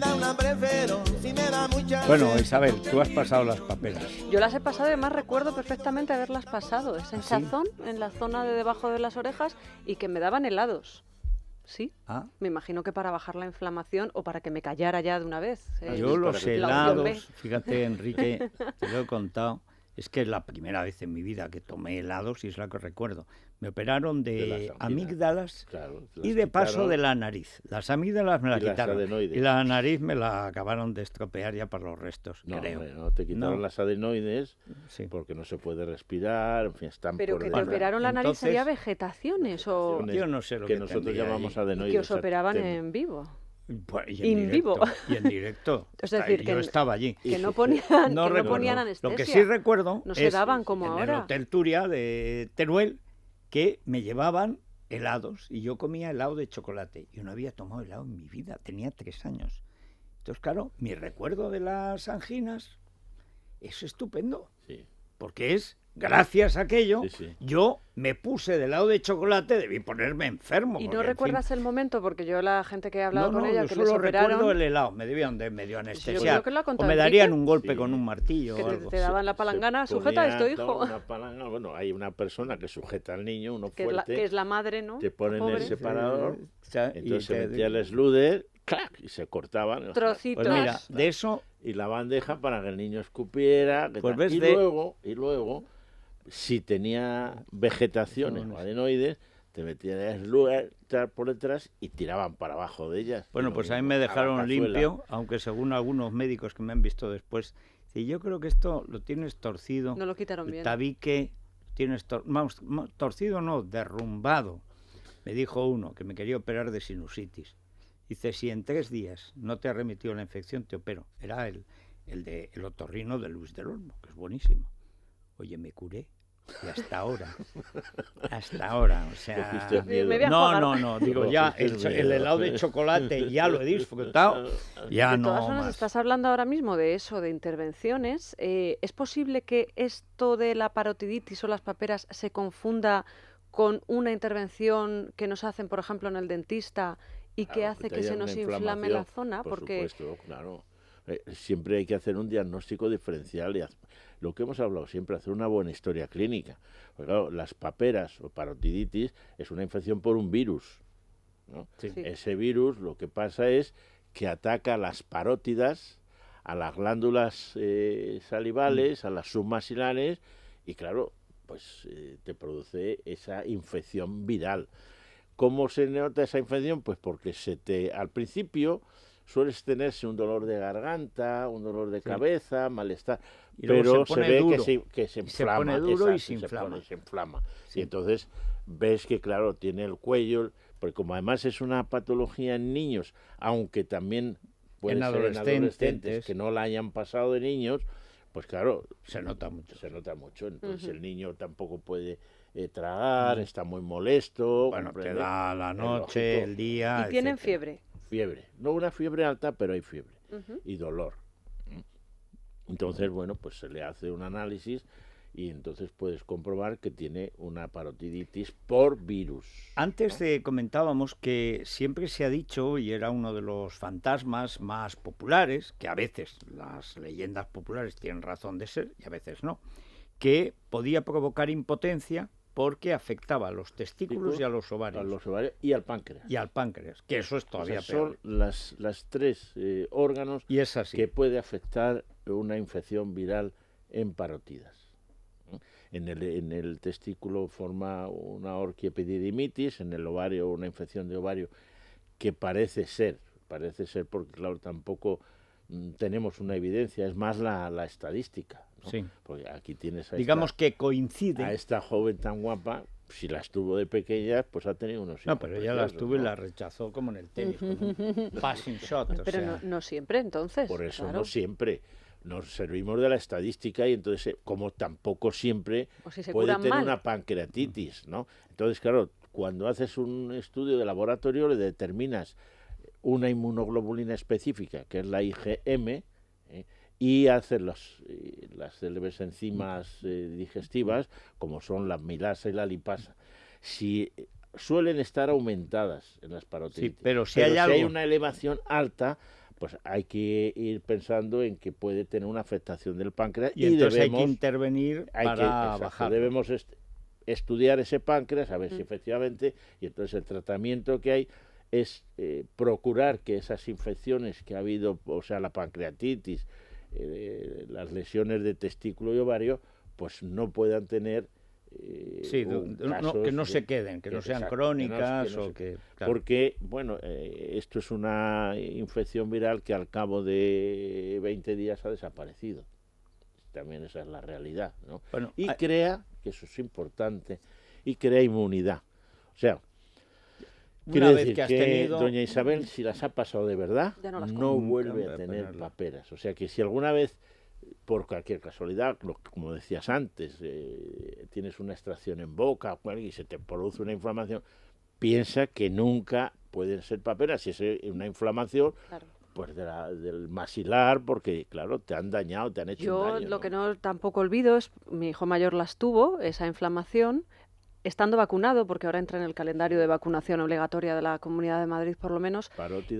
me da un hambre feroz, si me da mucha Bueno, sed. Isabel, tú has pasado las paperas. Yo las he pasado y además recuerdo perfectamente haberlas pasado. Esa ¿Ah, sí? hinchazón en la zona de debajo de las orejas y que me daban helados. Sí, Ah, me imagino que para bajar la inflamación o para que me callara ya de una vez. yo los la opción helados, B. fíjate, Enrique, te lo he contado, es que es la primera vez en mi vida que tomé helados y es la que recuerdo. Me operaron De las de anginas. amígdalas Claro, te y las de paso quitaron. de la nariz. Las amígdalas me las Y las quitaron adenoides. y la nariz me la acabaron de estropear ya para los restos, No, creo. hombre, no, te quitaron No. las adenoides Sí. porque no se puede respirar, en fin, están Pero por que te dentro. operaron la nariz entonces- sería vegetaciones o Yo no sé lo que que nosotros tendría llamamos ahí. adenoides. que os operaban exactamente. en vivo. Pues, y In vivo. Y en directo. Es decir, yo que- estaba allí. Y Que no sufre- ponían, No que no recuerdo. ponían Lo anestesia. que sí recuerdo No se es daban como en el ahora. Hotel Turia de Teruel que me llevaban helados y yo comía helado de chocolate. Yo no había tomado helado en mi vida, tenía 3 años. Entonces, claro, mi recuerdo de las anginas es estupendo, Sí. porque es, gracias a aquello, Sí, sí. yo me puse de helado de chocolate, debí ponerme enfermo. ¿Y porque, no en fin, recuerdas el momento? Porque yo la gente que he hablado no, con ella, yo que solo les operaron, recuerdo el helado, me debían de medio yo creo anestesiar, que lo ha o contado me Enrique. darían un golpe Sí. con un martillo que o algo. te daban la palangana, Se sujeta ponía, esto, claro, hijo. una palangana, bueno, hay una persona que sujeta al niño, uno Que es, fuerte, que es la madre, ¿no? te ponen Pobre. el separador, O sea, y entonces se te- metía el sluder, ¡clac! Y se cortaban. o sea, Trocitos. Pues mira, de eso, y la bandeja para que el niño escupiera. Que Pues tal. ves Y de- luego, si tenía vegetaciones o adenoides, te metían el sluder por detrás y tiraban para abajo de ellas. bueno, Y lo pues a mí mismo, me la dejaron cazuela. limpio, aunque según algunos médicos que me han visto después, y yo creo que esto lo tienes torcido, No lo quitaron el bien. tabique, tienes torcido no, derrumbado. Me dijo uno que me quería operar de sinusitis. Dice, si en 3 días no te ha remitido la infección, te opero. Era el otorrino de Luis del Olmo, que es buenísimo. Oye, me curé. Y hasta ahora, o sea... Cogiste miedo. Me voy a No, enjuagar. no, digo ya, el helado de chocolate ya lo he disfrutado, ya De no todas formas, más. estás hablando ahora mismo de eso, de intervenciones. ¿Es posible que esto de la parotiditis o las paperas se confunda con una intervención que nos hacen, por ejemplo, en el dentista y que Claro, hace te que se haya nos una inflame la inflamación, zona? Por Porque supuesto, claro. Siempre hay que hacer un diagnóstico diferencial y lo que hemos hablado siempre, hacer una buena historia clínica. Porque claro, las paperas o parotiditis es una infección por un virus, ¿no? Sí. Sí. Ese virus lo que pasa es que ataca a las parótidas, a las glándulas salivales, a las submaxilares y claro, pues te produce esa infección viral. ¿Cómo se nota esa infección? Pues porque al principio sueles tenerse un dolor de garganta, un dolor de cabeza, malestar, Y luego pero se se pone ve duro. que se Y se inflama. pone duro y exacto, se inflama. se inflama. Sí. Y entonces ves que, claro, tiene el cuello, porque como además es una patología en niños, aunque también puede En ser en adolescentes. adolescentes que no la hayan pasado de niños, pues claro, Se nota mucho. se nota mucho. Entonces el niño tampoco puede tragar, está muy molesto. Bueno, te ¿comprende? da la Es noche, lógico. el día, y tienen etcétera. fiebre. Fiebre, no una fiebre alta, pero hay fiebre Ujú. y dolor. Entonces, bueno, pues se le hace un análisis y entonces puedes comprobar que tiene una parotiditis por virus. Antes comentábamos que siempre se ha dicho, y era uno de los fantasmas más populares, que a veces las leyendas populares tienen razón de ser y a veces no, que podía provocar impotencia porque afectaba a los testículos y a los ovarios. A los ovarios y al páncreas. Y al páncreas, que eso es O todavía sea, peor. son las tres órganos Y es así. que puede afectar una infección viral en parótidas. En el testículo forma una orquiepididimitis, en el ovario una infección de ovario que parece ser porque claro, tampoco tenemos una evidencia, es más la estadística, ¿no? Sí. Porque aquí tienes Digamos que a coincide. esta joven tan guapa, si las tuvo de pequeña, pues ha tenido unos No, hijos pero ella las preciosos, tuvo y ¿no? las rechazó como en el tenis, con un passing shot. O Pero sea, no siempre, entonces. Por eso claro. no siempre. Nos servimos de la estadística y entonces, como tampoco siempre O si se puede curan tener mal. una pancreatitis, ¿no? Entonces, claro, cuando haces un estudio de laboratorio le determinas una inmunoglobulina específica, que es la IgM, y haces las célebres enzimas digestivas, como son la amilasa y la lipasa. Si suelen estar aumentadas en las parotiditis, Sí, pero si hay algo- una elevación alta, pues hay que ir pensando en que puede tener una afectación del páncreas Y entonces debemos, hay que intervenir para bajarlo. debemos estudiar ese páncreas, a ver si efectivamente, y entonces el tratamiento que hay es procurar que esas infecciones que ha habido, o sea, la pancreatitis, las lesiones de testículo y ovario, pues no puedan tener que no se queden, que no sean crónicas claro. Porque, bueno, esto es una infección viral que al cabo de 20 días ha desaparecido. También esa es la realidad, ¿no? Bueno, y crea, que eso es importante, y crea inmunidad. O sea, quiere decir que doña Isabel, si las ha pasado de verdad, no vuelve a tener paperas. O sea que si alguna vez, por cualquier casualidad, como decías antes, tienes una extracción en boca y se te produce una inflamación, piensa que nunca pueden ser paperas. Si es una inflamación, claro, pues del maxilar, porque claro, te han dañado, te han hecho un daño. Yo lo que no tampoco olvido es, mi hijo mayor las tuvo, esa inflamación, estando vacunado, porque ahora entra en el calendario de vacunación obligatoria de la Comunidad de Madrid, por lo menos,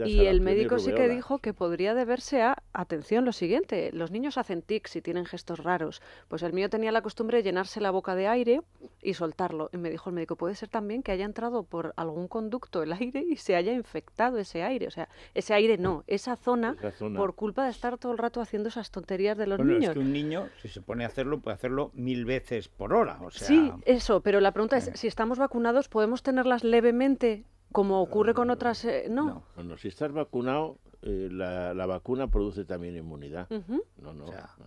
y el médico sí que dijo que podría deberse a, atención, lo siguiente, los niños hacen tics y tienen gestos raros, pues el mío tenía la costumbre de llenarse la boca de aire y soltarlo, y me dijo el médico, puede ser también que haya entrado por algún conducto el aire y se haya infectado ese aire, o sea, ese aire no, esa zona, por culpa de estar todo el rato haciendo esas tonterías de los niños. Es que un niño, si se pone a hacerlo, puede hacerlo 1000 veces por hora, o sea... Sí, eso, pero la pregunta es, si estamos vacunados, ¿podemos tenerlas levemente, como ocurre con otras? No. No, si estás vacunado, la vacuna produce también inmunidad.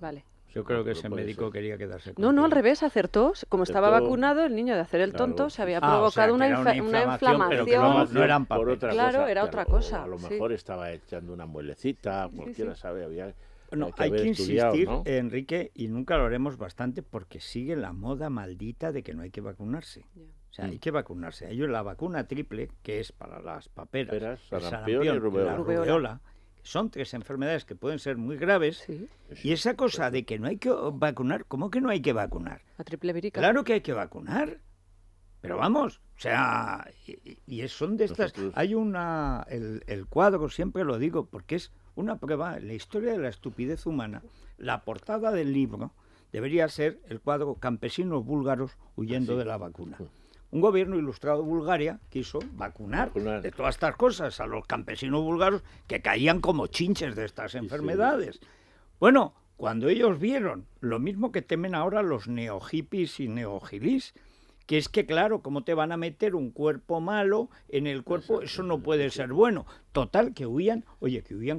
Vale. Yo creo que ese médico quería quedarse con No, al revés, acertó. Como estaba vacunado, el niño de hacer el tonto se había provocado una inflamación. Pero que no eran papeles. Claro, era otra cosa. A lo mejor estaba echando una muelecita, cualquiera sabe, había... No, hay que insistir, ¿no? Enrique, y nunca lo haremos bastante, porque sigue la moda maldita de que no hay que vacunarse. O sea, hay que vacunarse. Hay la vacuna triple, que es para las paperas, el sarampión y la rubeola. Son 3 enfermedades que pueden ser muy graves. Sí. Y esa cosa de que no hay que vacunar, ¿cómo que no hay que vacunar? La triple vírica. Claro que hay que vacunar. Pero vamos, o sea, y son de estas... Hay el cuadro, siempre lo digo, porque es una prueba, la historia de la estupidez humana. La portada del libro debería ser el cuadro Campesinos búlgaros huyendo de la vacuna. Un gobierno ilustrado de Bulgaria quiso vacunar de todas estas cosas a los campesinos búlgaros que caían como chinches de estas enfermedades. Bueno, cuando ellos vieron lo mismo que temen ahora los neohippies y neogilís, que es que, claro, ¿cómo te van a meter un cuerpo malo en el cuerpo? Eso no puede ser bueno. Total, que huían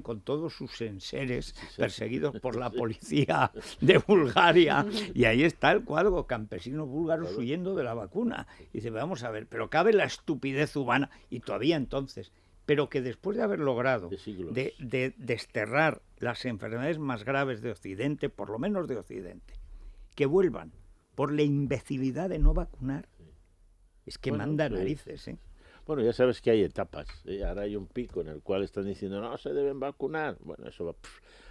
con todos sus enseres perseguidos por la policía de Bulgaria. Y ahí está el cuadro, campesinos búlgaros huyendo de la vacuna. Y dice, vamos a ver, pero cabe la estupidez humana, y todavía entonces, pero que después de haber logrado de desterrar las enfermedades más graves de Occidente, por lo menos de Occidente, que vuelvan por la imbecilidad de no vacunar. Es que manda narices, ¿eh? Bueno, ya sabes que hay etapas. Ahora hay un pico en el cual están diciendo, no, se deben vacunar. Bueno, eso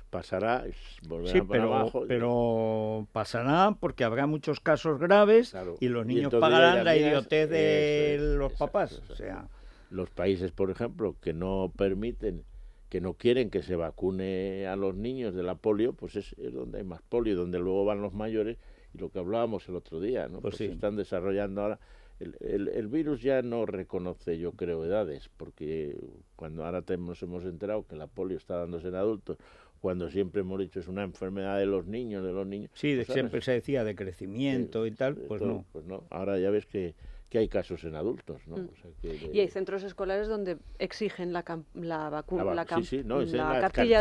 pasará, volverá para abajo. Pero pasará porque habrá muchos casos graves, claro, y los niños pagarán la idiotez de los papás. O sea, los países, por ejemplo, que no permiten, que no quieren que se vacune a los niños de la polio, pues es donde hay más polio, donde luego van los mayores. Y lo que hablábamos el otro día, ¿no? Pues están desarrollando ahora... El virus ya no reconoce, yo creo, edades, porque cuando ahora nos hemos enterado que la polio está dándose en adultos, cuando siempre hemos dicho es una enfermedad de los niños. Sí, pues, siempre se decía de crecimiento y tal, pues no. Pues no, ahora ya ves que hay casos en adultos, ¿no? O sea y hay centros escolares donde exigen la cartilla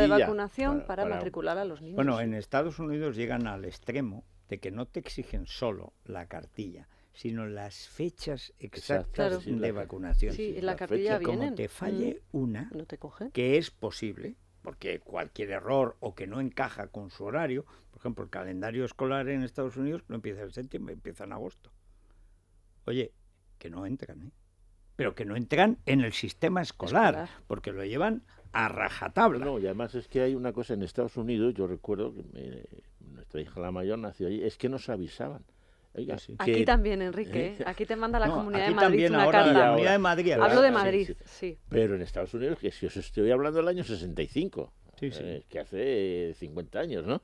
de vacunación para matricular a los niños. Bueno, en Estados Unidos llegan al extremo de que no te exigen solo la cartilla, sino las fechas exactas de vacunación. Sí, en la cartilla vienen. Como te falle una, no te coge, que es posible, porque cualquier error o que no encaja con su horario, por ejemplo, el calendario escolar en Estados Unidos no empieza en septiembre, empieza en agosto. Oye, que no entran, ¿eh? Pero que no entran en el sistema escolar. Porque lo llevan a rajatabla. No, y además es que hay una cosa en Estados Unidos, yo recuerdo que nuestra hija la mayor nació allí, es que nos avisaban. Oiga, Sí. que- Aquí también, Enrique. Aquí te manda la No, Comunidad de aquí Madrid también una ahora, la carta. Comunidad de Madrid. Hablo de Sí, Madrid, sí. sí. Pero en Estados Unidos, que si os estoy hablando del año 65, Sí, sí. que hace 50 años, ¿no?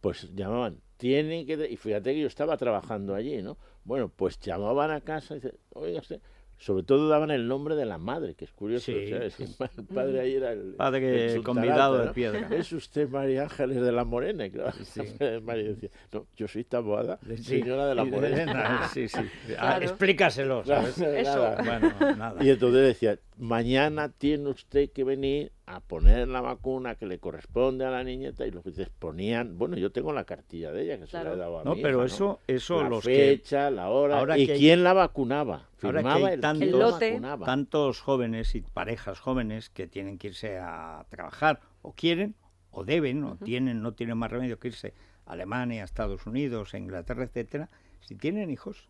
Pues llamaban, tienen que... Y fíjate que yo estaba trabajando allí, ¿no? Bueno, pues llamaban a casa y dicen, oiga usted... Sobre todo daban el nombre de la madre, que es curioso, Sí. ¿sabes? Que el padre ahí era el Padre el convidado Suntarata, de ¿no? piedra. Es usted María Ángeles de la Morena, y claro. Sí. María decía, no, yo soy Taboada, Sí. señora de la Y Morena. Sí, sí. Claro. Explícaselo, ¿sabes? Eso. Nada. Bueno, nada. Y entonces decía, mañana tiene usted que venir a poner la vacuna que le corresponde a la niñeta, y los jueces ponían, bueno, yo tengo la cartilla de ella que se la Claro. he dado a No, mi pero hija, ¿no? eso La los que fecha, la hora, ahora y que hay- quién la vacunaba. ahora que Firmaba hay el tantos- quién El la lote. vacunaba. tantos jóvenes y parejas jóvenes que tienen que irse a trabajar o quieren o deben o tienen, no tienen más remedio que irse a Alemania, a Estados Unidos, a Inglaterra, etcétera, si tienen hijos,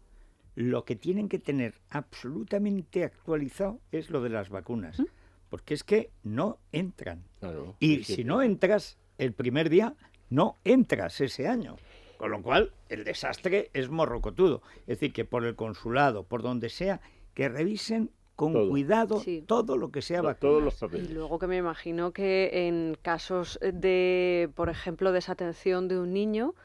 lo que tienen que tener absolutamente actualizado es lo de las vacunas, porque es que no entran. Claro, Y sí, si sí. no entras el primer día, no entras ese año. Con lo cual, el desastre es morrocotudo. Es decir, que por el consulado, por donde sea, que revisen con Todo. cuidado Sí. todo lo que sea Todos vacuna. los Y papeles. luego que me imagino que en casos de, por ejemplo, desatención de un niño,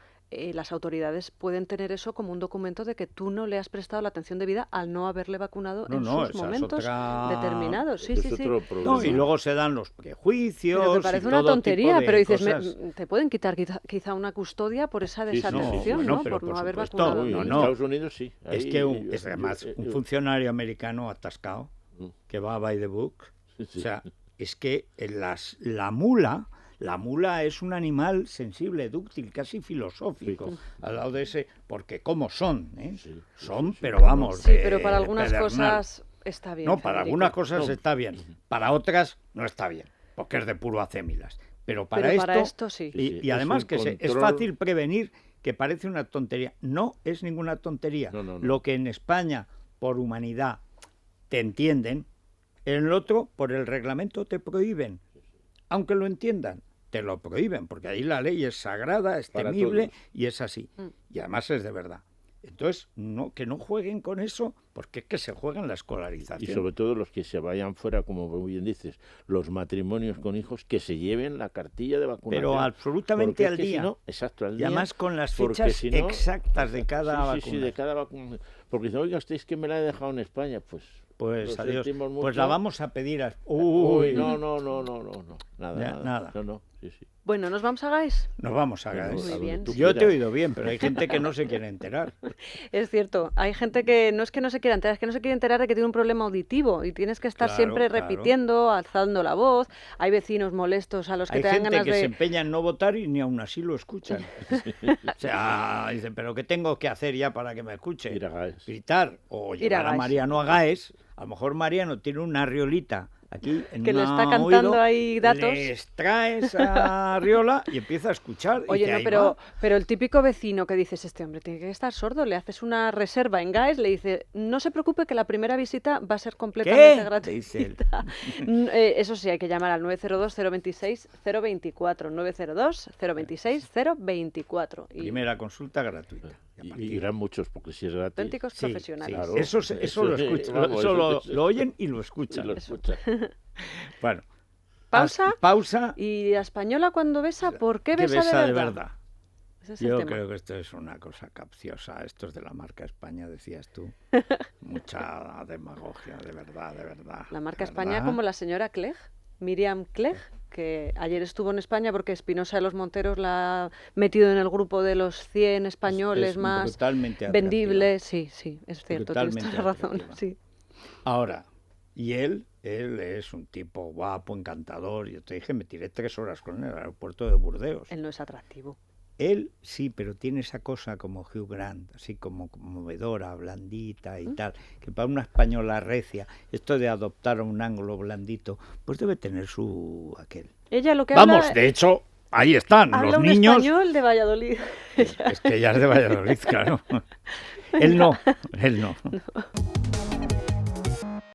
las autoridades pueden tener eso como un documento de que tú no le has prestado la atención debida al no haberle vacunado No, en no, sus esa es momentos otra- determinados. Sí, Es sí, sí. otro problema. No, y luego se dan los prejuicios. Pero que y parece una todo tontería, tipo de pero dices, cosas. te pueden quitar quizá una custodia por esa Sí, sí, desatención, bueno, ¿no? pero Por no por haber supuesto, vacunado. Uy, no, en no. Estados Unidos sí. Es Ahí que yo- además un yo- funcionario americano atascado Mm. que va by the book. Sí, sí. O sea, es que la mula es un animal sensible, dúctil, casi filosófico, Sí. al lado de ese, porque como son, ¿eh? Sí, sí, Son, sí, pero no, vamos. Sí, de pero para algunas pedernal. cosas está bien. No, para Federico. algunas cosas No. está bien, para otras no está bien, porque es de puro acémilas. Pero para Pero esto, para esto sí. y, Sí, y es además un que es control. fácil prevenir, que parece una tontería. No es ninguna tontería. No, no, no. Lo que en España, por humanidad, te entienden, en el otro, por el reglamento, te prohíben. Aunque lo entiendan, te lo prohíben, porque ahí la ley es sagrada, es Para temible todos. y es así. Y además es de verdad. Entonces, que no jueguen con eso, porque es que se juega en la Y escolarización. sobre todo los que se vayan fuera, como muy bien dices, los matrimonios con hijos, que se lleven la cartilla de vacunación. Pero absolutamente Porque es al que si día. no, exacto, al Y día. además con las porque fechas si no- exactas de cada sí, vacuna. sí, de cada vacuna. Porque dicen, oiga, usted es que me la he dejado en España. Pues lo adiós. sentimos Pues mucho. la vamos a pedir a... Uy, no. Nada, Ya, nada. nada. No, sí, sí. Bueno, ¿nos vamos a GAES? Nos vamos a Bueno, Gaes. Muy a donde bien. tú Yo te he quieras. oído bien, pero hay gente que no se quiere enterar. Es cierto, hay gente que no es que no se quiera enterar, es que no se quiere enterar de que tiene un problema auditivo y tienes que estar Claro, siempre claro. repitiendo, alzando la voz. Hay vecinos molestos a los que Hay te dan gente ganas que se de... empeña en no votar y ni aún así lo escuchan. O sea, dicen, ¿pero qué tengo que hacer ya para que me escuche? Ir a Gaes. Gritar o Ir a llevar a Gaes. Mariano a Gaes. A lo mejor Mariano tiene una riolita aquí en Que le una está cantando oído, ahí datos. Le extrae esa riola y empieza a escuchar. y Oye, dice, no, "Ahí pero, va". pero el típico vecino que dices, este hombre tiene que estar sordo, le haces una reserva en GAES, le dice, no se preocupe que la primera visita va a ser completamente ¿Qué? gratuita. Te dice él. Eso sí, hay que llamar al 902-026-024, 902-026-024. Y Primera consulta gratuita. Y a Y partir- irán muchos, porque si es gratis. auténticos Sí, profesionales. sí, Claro. eso lo Eso, escuchan, vamos, eso lo, eso- lo oyen y lo y escuchan. lo escuchan. Bueno, Pausa. pausa. Y la española cuando besa, ¿por qué ¿Qué besa, de verdad? Ese es el Yo tema. creo que esto es una cosa capciosa. Esto es de la marca España, decías tú. Mucha demagogia, de verdad, de verdad. La marca de España verdad. como la señora Clegg, Miriam Clegg, que ayer estuvo en España porque Espinosa de los Monteros la ha metido en el grupo de los 100 españoles Es más brutalmente atractiva. vendibles. Sí, sí, es cierto, tienes Brutalmente toda la razón. atractiva. Sí. Ahora, y él es un tipo guapo, encantador. Yo te dije, me tiré 3 horas con él en el aeropuerto de Burdeos. Él no es atractivo. Él sí, pero tiene esa cosa como Hugh Grant, así como conmovedora, blandita y tal, que para una española recia, esto de adoptar un ángulo blandito, pues debe tener su aquel. Ella lo que Vamos, habla, de hecho, ahí están habla los un niños. español de Valladolid. Es que ella es de Valladolid, claro. Él no.